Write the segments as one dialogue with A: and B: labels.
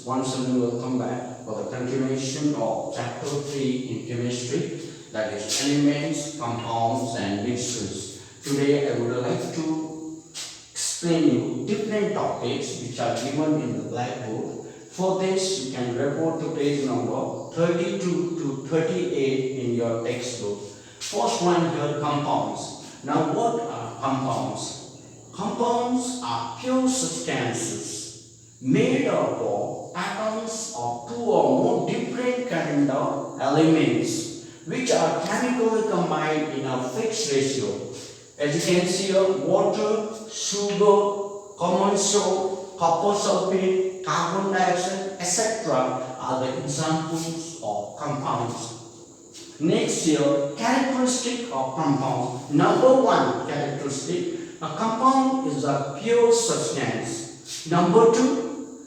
A: once again welcome back for the continuation of chapter 3 in chemistry, that is elements, compounds and mixtures. Today I would like to explain you different topics which are given in the blackboard. For this you can refer to page number 32 to 38 in your textbook. First one here, compounds. Now what are compounds? Compounds are pure substances made up of atoms of two or more different kind of elements which are chemically combined in a fixed ratio. As you can see here, water, sugar, common salt, copper sulfate, carbon dioxide, etc. are the examples of compounds. Next here, characteristic of compound. Number one characteristic, a compound is a pure substance. Number two,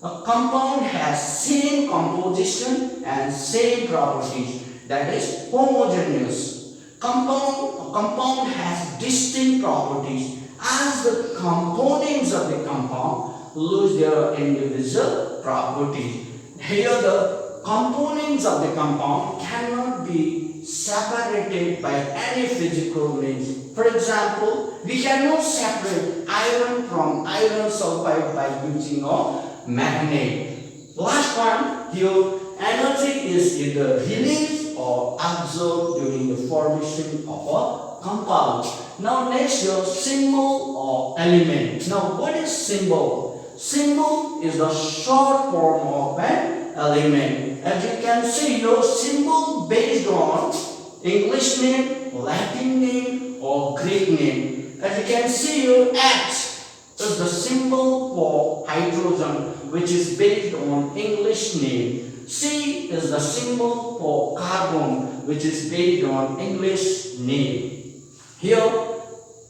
A: a compound has same composition and same properties, that is homogeneous. A compound has distinct properties as the components of the compound lose their individual properties. Here the components of the compound cannot be separated by any physical means. For example, we cannot separate iron from iron sulfide by using a magnet. Last one here, energy is either released or absorbed during the formation of a compound. Now next here, symbol or element. Now what is symbol? Symbol is the short form of an element. As you can see here, symbol based on English name, Latin name or Greek name. As you can see here, H is the symbol for hydrogen, which is based on English name. C is the symbol for carbon, which is based on English name. Here,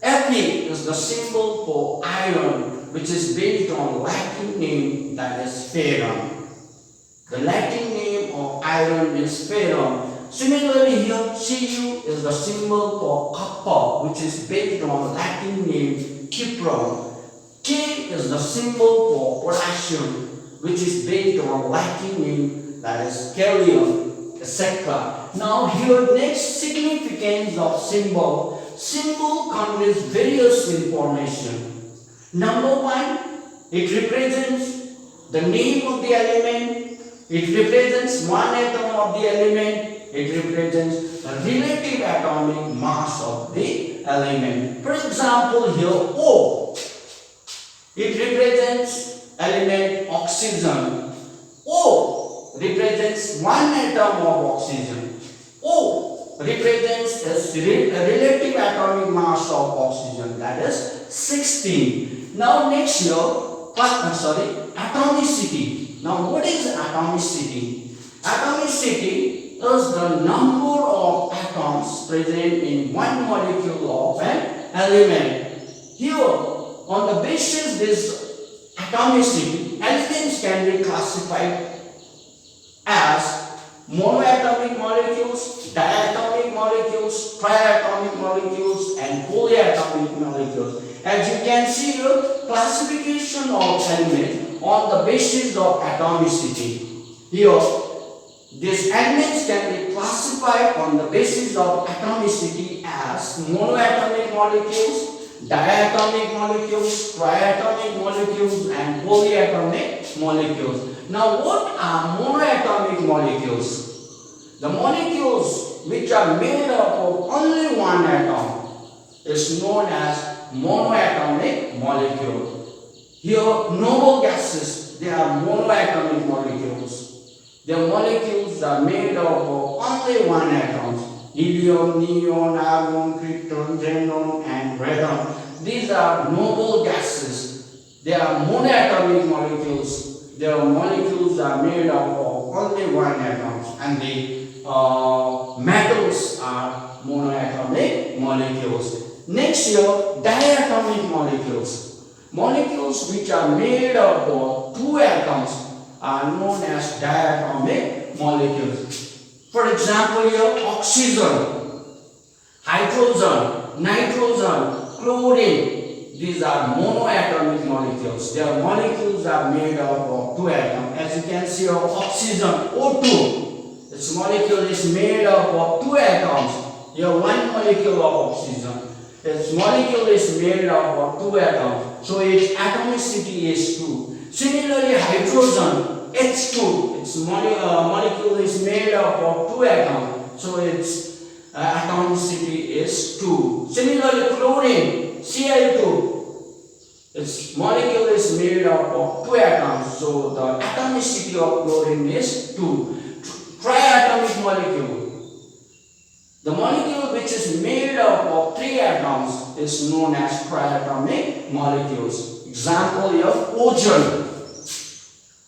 A: Fe is the symbol for iron, which is based on Latin name, that is ferrum. The Latin name of iron is ferrum. Similarly here, Cu is the symbol for copper, which is based on Latin name cuprum. K is the symbol for potassium, which is based on Latin name, that is gallium, etc. Now here, next significance of symbol. Symbol conveys various information. Number one, it represents the name of the element. It represents one atom of the element. It represents the relative atomic mass of the element. For example, here O. It represents element oxygen. O represents one atom of oxygen. O represents a relative atomic mass of oxygen, that is 16. Now next here, atomicity. Now what is atomicity? Atomicity is the number of atoms present in one molecule of an element. Here, on the basis of this atomicity, elements can be classified as monoatomic molecules, diatomic molecules, triatomic molecules and polyatomic molecules. As you can see here, classification of elements on the basis of atomicity. Here, these elements can be classified on the basis of atomicity as monoatomic molecules, diatomic molecules, triatomic molecules and polyatomic molecules. Now what are monoatomic molecules? The molecules which are made up of only one atom is known as monoatomic molecule. Here noble gases, they are monoatomic molecules. Their molecules are made up of only one atom. Helium, neon, argon, krypton, xenon and radon. These are noble gases. They are monoatomic molecules. Their molecules are made up of only one atom, and the metals are monoatomic molecules. Next here, diatomic molecules. Molecules which are made up of two atoms are known as diatomic molecules. For example here, oxygen, hydrogen, nitrogen, chlorine. these are monoatomic molecules. Their molecules are made up of two atoms. As you can see, of oxygen O2, its molecule is made up of two atoms. Here one molecule of oxygen. Its molecule is made up of two atoms. So its atomicity is 2. Similarly, hydrogen H2, its molecule is made up of two atoms. So its atomicity is 2. Similarly, chlorine Cl2, its molecule is made up of two atoms. So the atomicity of chlorine is 2. Triatomic molecule. The molecule which is made up of three atoms is known as triatomic molecules. Example here, ozone.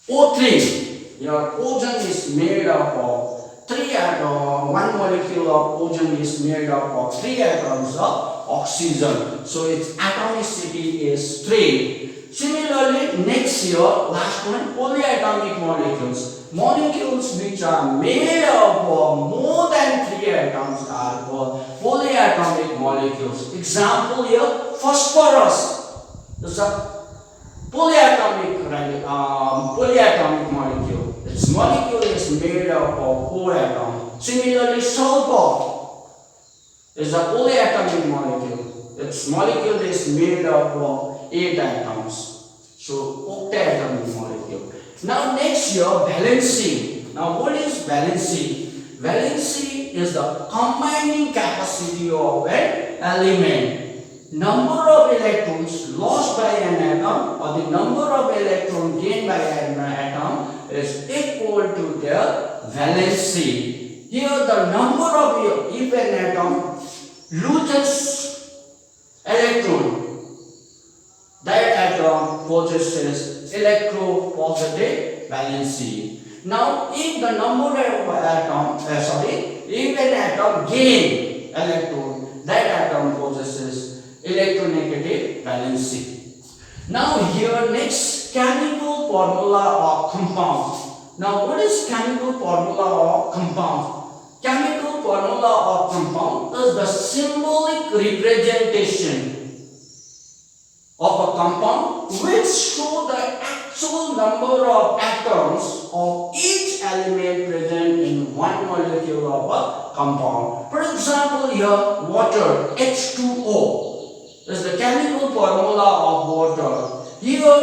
A: O3. Your ozone is made up of three atoms. One molecule of ozone is made up of three atoms of oxygen. So its atomicity is 3. Similarly, next here, last one, polyatomic molecules. Molecules which are made up of more than three atoms are called polyatomic molecules. Example here, phosphorus. This is a polyatomic molecule. Its molecule is made up of 4 atoms. Similarly, sulfur is a polyatomic molecule. Its molecule is made up of 8 atoms. So, octatomic molecule. Now, next here, valency. Now, what is valency? Valency is the combining capacity of an element. Number of electrons lost by an atom or the number of electrons gained by an atom is equal to their valency. Here, the number of, if an atom loses electron, that atom possesses electropositive valency. Now, if the number of atom, if an atom gain electron, that atom possesses electronegative valency. Now, here next, chemical formula of compounds. Now, what is chemical formula of compounds? Chemical formula of compound is the symbolic representation of a compound which show the actual number of atoms of each element present in one molecule of a compound. For example, here water H2O is the chemical formula of water. Here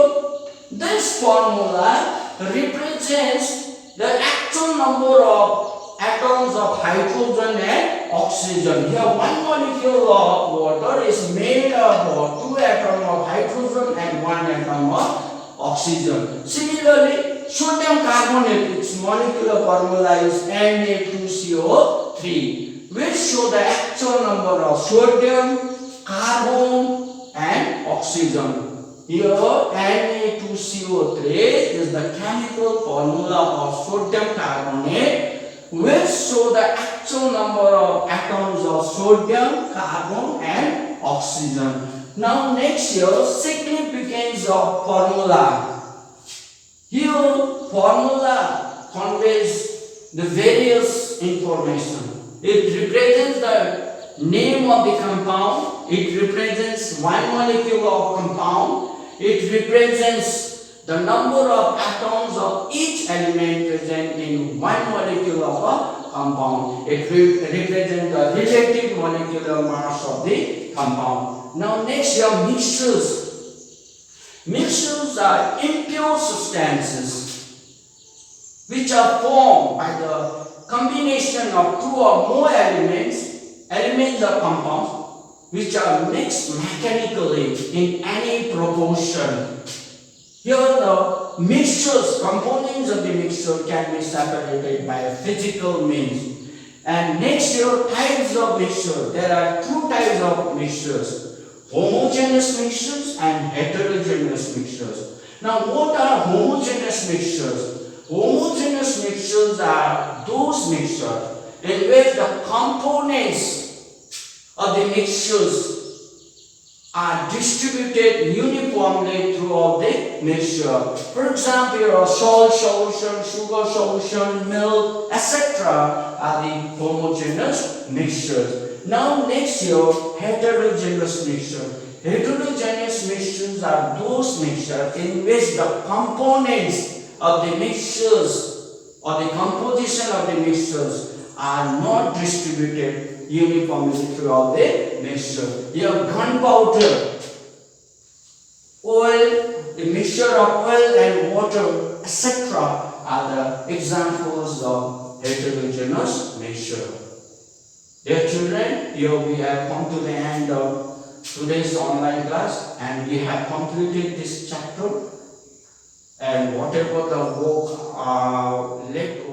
A: this formula represents the actual number of atoms of hydrogen and oxygen. Here one molecule of water is made up of 2 atoms of hydrogen and 1 atom of oxygen. Similarly, sodium carbonate, its molecular formula is Na2CO3, which show the actual number of sodium, carbon and oxygen. Here Na2CO3 is the chemical formula of sodium carbonate, which show the actual number of atoms of sodium, carbon and oxygen. Now next here, significance of formula. Here formula conveys the various information. It represents the name of the compound. It represents one molecule of compound. It represents the number of atoms of each element present in one molecule of a compound. It represents the relative molecular mass of the compound. Now next here, mixtures. Mixtures are impure substances which are formed by the combination of 2 or more elements or compounds which are mixed mechanically in any proportion. Here the mixtures, components of the mixture can be separated by physical means. And next here, types of mixture. There are 2 types of mixtures: homogeneous mixtures and heterogeneous mixtures. Now what are homogeneous mixtures? Homogeneous mixtures are those mixtures in which the components of the mixtures are distributed uniformly throughout the mixture. For example, a salt solution, sugar solution, milk, etc. are the homogeneous mixtures. Now next here, heterogeneous mixture. Heterogeneous mixtures are those mixtures in which the components of the mixtures or the composition of the mixtures are not distributed uniformly throughout the mixture. Here gunpowder, oil, the mixture of oil and water, etc. are the examples of heterogeneous mixture. Dear children, here we have come to the end of today's online class and we have completed this chapter, and whatever the work left